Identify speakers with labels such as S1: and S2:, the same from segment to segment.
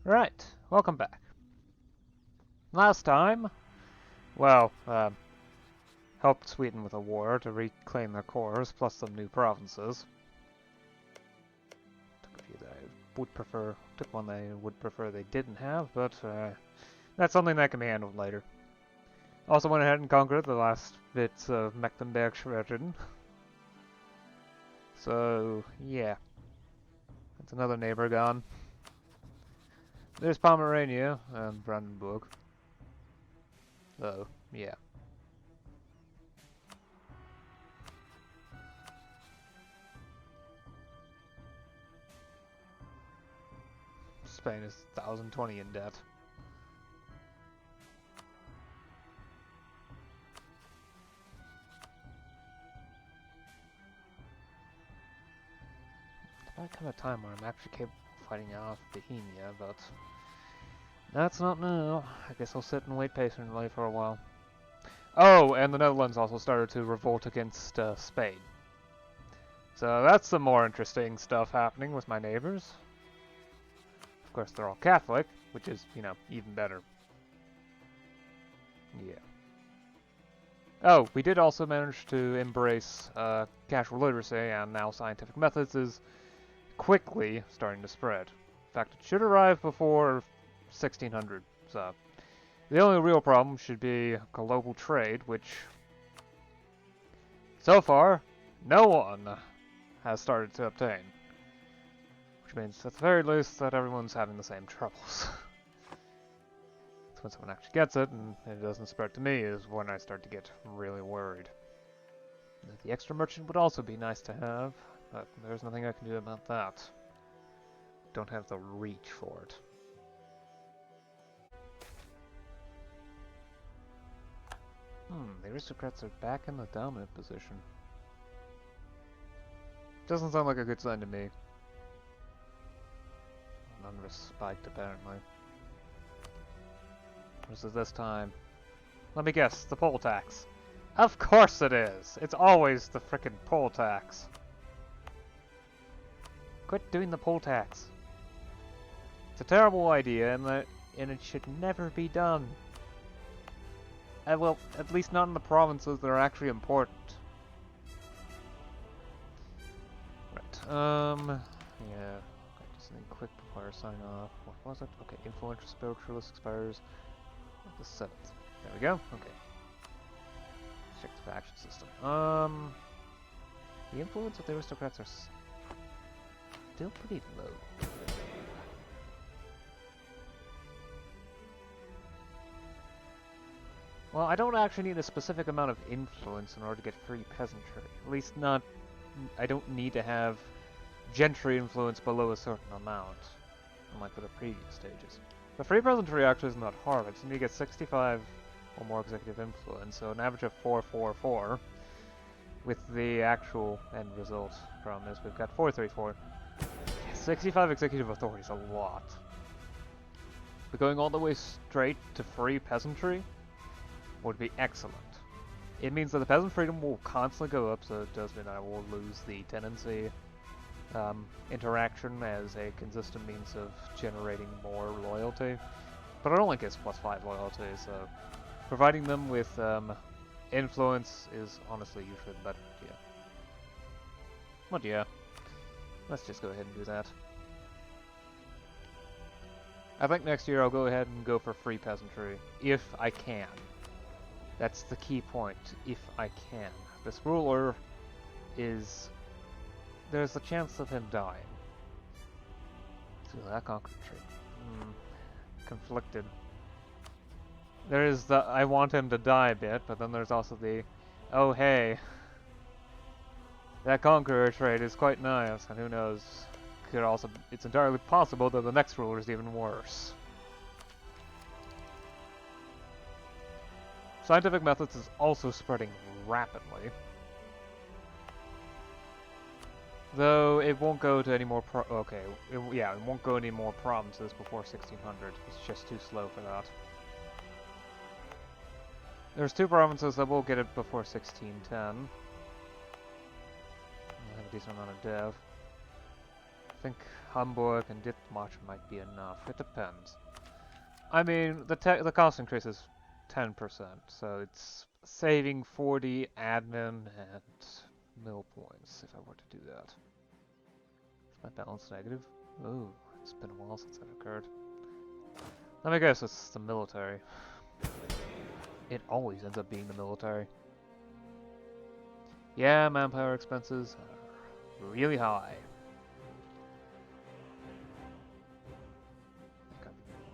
S1: Right, welcome back. Last time, well, helped Sweden with a war to reclaim their cores, plus some new provinces. Took a few that I would prefer, took one they would prefer they didn't have, but that's something that can be handled later. Also went ahead and conquered the last bits of Mecklenburg-Schwerin. So, yeah. That's another neighbor gone. There's Pomerania and Brandenburg. So, yeah. Spain is 1,020 in debt. There might come a time where I'm actually capable of fighting off Bohemia, but that's not now. I guess I'll sit and wait patiently for a while. Oh, and the Netherlands also started to revolt against Spain. So that's some more interesting stuff happening with my neighbors. Of course, they're all Catholic, which is, you know, even better. Yeah. Oh, we did also manage to embrace casual literacy, and now scientific methods is quickly starting to spread. In fact, it should arrive before 1600. So the only real problem should be global trade, which so far no one has started to obtain. Which means at the very least that everyone's having the same troubles. So when someone actually gets it and it doesn't spread to me is when I start to get really worried. The extra merchant would also be nice to have, but there's nothing I can do about that. Don't have the reach for it. The aristocrats are back in the dominant position. Doesn't sound like a good sign to me. Unrespect, apparently. What is it this time? Let me guess, the poll tax. Of course it is! It's always the frickin' poll tax. Quit doing the poll tax. It's a terrible idea, and it should never be done. Well, at least not in the provinces that are actually important. Right, yeah. Okay, just something quick before I sign off. What was it? Okay, influential spiritualist expires the 7th. There we go, okay. Let's check the faction system. The influence of the aristocrats are still pretty low. Well, I don't actually need a specific amount of influence in order to get free peasantry. At least not... I don't need to have gentry influence below a certain amount, unlike with the previous stages. The free peasantry actually isn't that hard. I just need to get 65 or more executive influence, so an average of 444, with the actual end result. Problem is we've got 434. 65 executive authority is a lot. But going all the way straight to free peasantry would be excellent. It means that the peasant freedom will constantly go up, so it does mean I will lose the tenancy interaction as a consistent means of generating more loyalty. But it only gets +5 loyalty, so providing them with influence is honestly usually the better idea. But yeah, let's just go ahead and do that. I think next year I'll go ahead and go for free peasantry, if I can. That's the key point, if I can. This ruler is... there's a chance of him dying. So that conquered tree. Conflicted. There is the I want him to die bit, but then there's also the oh hey, that conqueror trade is quite nice, and who knows, could also, it's entirely possible that the next ruler is even worse. Scientific methods is also spreading rapidly. Though it won't go to any more it won't go any more provinces before 1600. It's just too slow for that. There's 2 provinces that will get it before 1610. I'll have a decent amount of dev. think Hamburg and Dithmarschen might be enough. It depends. I mean, the cost increase is 10%, so it's saving 40 admin and mill points if I were to do that. Is my balance negative? Ooh, it's been a while since that occurred. Let me guess, it's the military. It always ends up being the military. Yeah, manpower expenses are really high.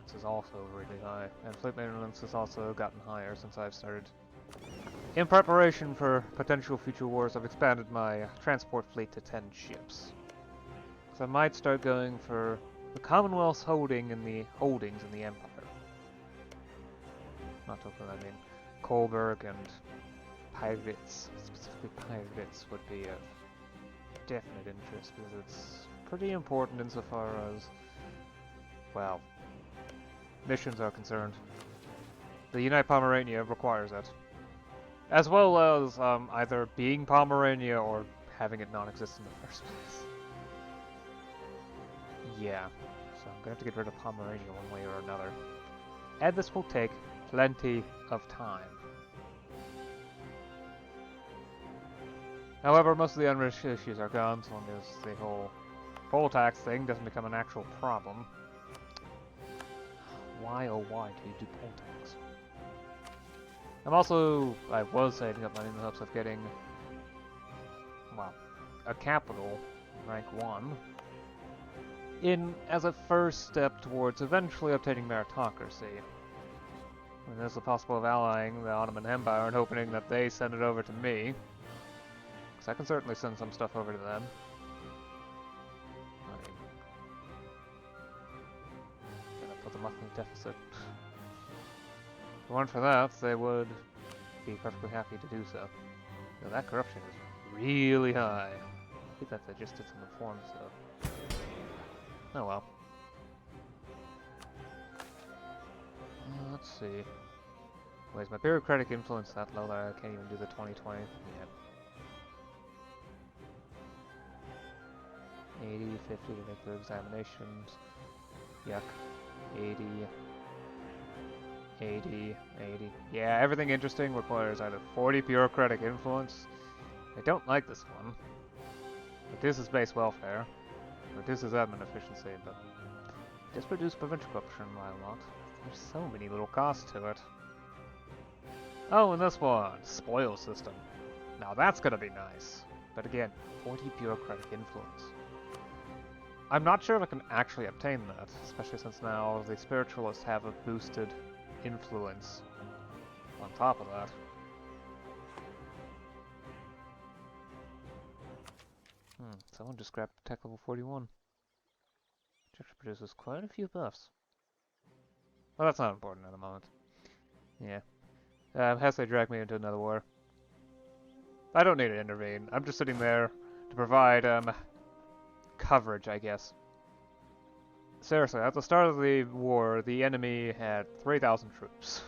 S1: This is also really high, and fleet maintenance has also gotten higher since I've started. In preparation for potential future wars, I've expanded my transport fleet to 10 ships. So I might start going for the Commonwealth's holdings in the Empire. Not talking, I mean, Coburg and pirates, specifically pirates, would be of definite interest because it's pretty important insofar as, well, missions are concerned. The Unite Pomerania requires it. As well as either being Pomerania or having it non-exist in the first place. Yeah, so I'm gonna have to get rid of Pomerania one way or another. And this will take plenty of time. However, most of the unrest issues are gone, so long as the whole poll tax thing doesn't become an actual problem. Why oh why do you do poll tax? I was saving up money in the hopes of getting, well, a capital, rank 1, in as a first step towards eventually obtaining meritocracy. And there's the possible of allying the Ottoman Empire and hoping that they send it over to me. Because I can certainly send some stuff over to them. I mean, gonna put them up in the deficit. If it weren't for that, they would be perfectly happy to do so. Now, that corruption is really high. I think that they just did some reforms, so. Oh well. Let's see. Wait, is my bureaucratic influence that low that I can't even do the 2020? Yeah. 80, 50 to make their examinations. Yuck. 80. 80, 80. Yeah, everything interesting requires either 40 bureaucratic influence. I don't like this one. But this is base welfare. But this is admin efficiency, but just reduce provincial corruption by a lot. There's so many little costs to it. Oh, and this one, spoil system. Now that's gonna be nice. But again, 40 bureaucratic influence. I'm not sure if I can actually obtain that, especially since now the spiritualists have a boosted influence on top of that. Someone just grabbed tech level 41. Which actually produces quite a few buffs. Well, that's not important at the moment. Yeah. Hesse dragged me into another war. I don't need to intervene. I'm just sitting there to provide, coverage, I guess. Seriously, at the start of the war, the enemy had 3,000 troops.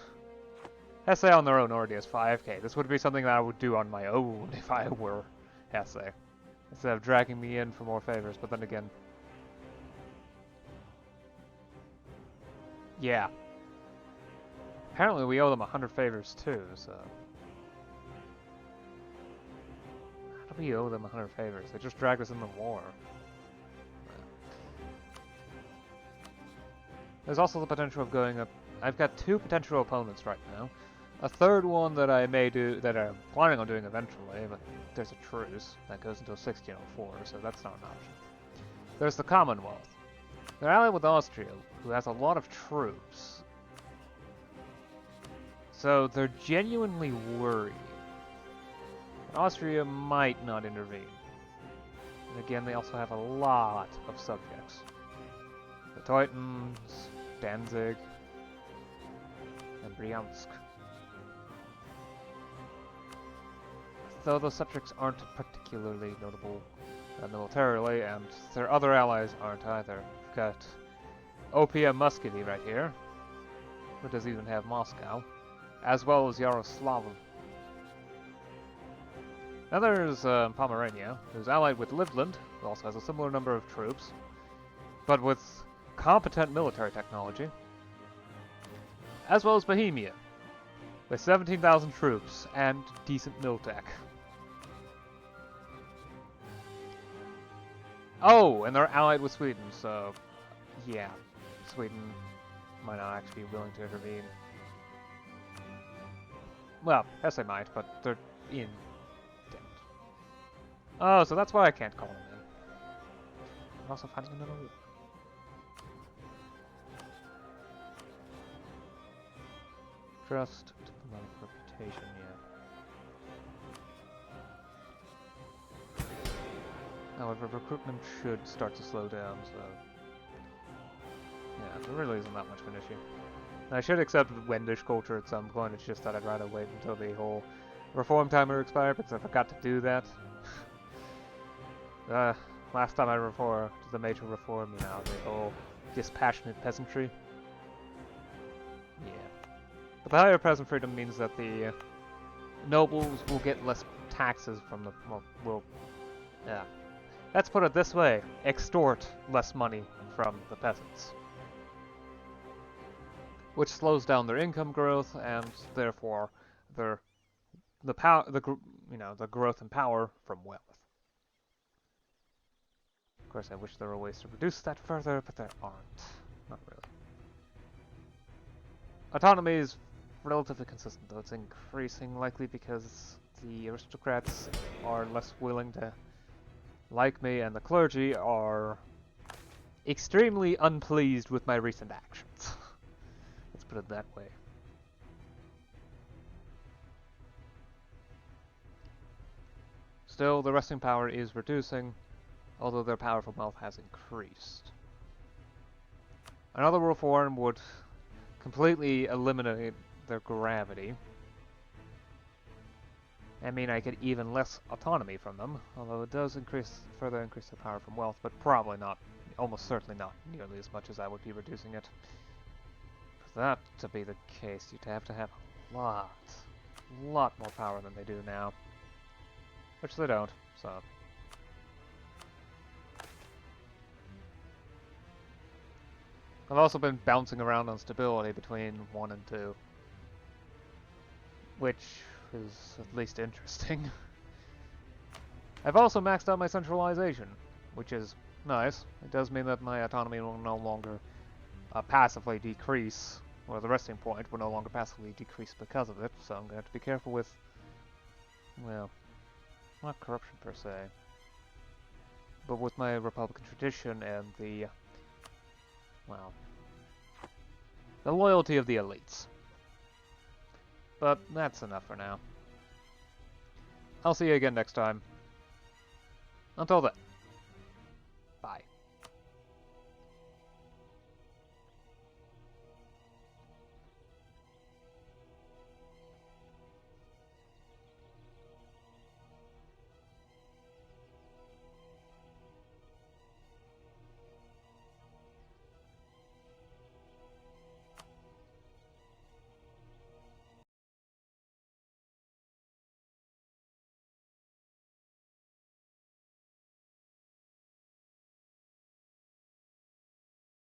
S1: Hesse on their own already has 5k. This would be something that I would do on my own if I were Hesse. Instead of dragging me in for more favors, but then again... Yeah. Apparently we owe them 100 favors too, so... How do we owe them 100 favors? They just dragged us in the war. There's also the potential of going up... I've got 2 potential opponents right now. A third one that I may do, that I'm planning on doing eventually, but there's a truce that goes until 1604, so that's not an option. There's the Commonwealth. They're allied with Austria, who has a lot of troops. So they're genuinely worried. But Austria might not intervene. And again, they also have a lot of subjects. The Teutons, Danzig, and Bryansk. Though those subjects aren't particularly notable militarily, and their other allies aren't either. We've got Opium Muscovy right here, who doesn't even have Moscow, as well as Yaroslavl. Now there's Pomerania, who's allied with Livland, who also has a similar number of troops, but with competent military technology, as well as Bohemia, with 17,000 troops and decent mil-tech. Oh, and they're allied with Sweden, so yeah, Sweden might not actually be willing to intervene. Well, yes they might, but they're in debt. Oh, so that's why I can't call them in. I'm also fighting another war. Trust, diplomatic reputation, yeah. However, recruitment should start to slow down, so yeah, there really isn't that much of an issue. I should accept Wendish culture at some point, it's just that I'd rather wait until the whole reform timer expired, because I forgot to do that. Last time I reformed the major reform, you know, the whole dispassionate peasantry. Yeah. But the higher peasant freedom means that the nobles will get less taxes from the, well, yeah. Let's put it this way, extort less money from the peasants. Which slows down their income growth and therefore the growth in power from wealth. Of course, I wish there were ways to reduce that further, but there aren't. Not really. Autonomy is relatively consistent, though it's increasing, likely because the aristocrats are less willing to like me, and the clergy are extremely unpleased with my recent actions. Let's put it that way. Still, the resting power is reducing, although their powerful wealth has increased. Another reform would completely eliminate their gravity. I mean, I get even less autonomy from them, although it does further increase their power from wealth, but probably not, almost certainly not nearly as much as I would be reducing it. For that to be the case, you'd have to have a lot more power than they do now. Which they don't, so. I've also been bouncing around on stability between 1 and 2. Which is at least interesting. I've also maxed out my centralization, which is nice. It does mean that my autonomy will no longer passively decrease, or the resting point will no longer passively decrease because of it, so I'm going to have to be careful with, well, not corruption per se, but with my Republican tradition and the, well, the loyalty of the elites. But that's enough for now. I'll see you again next time. Until then.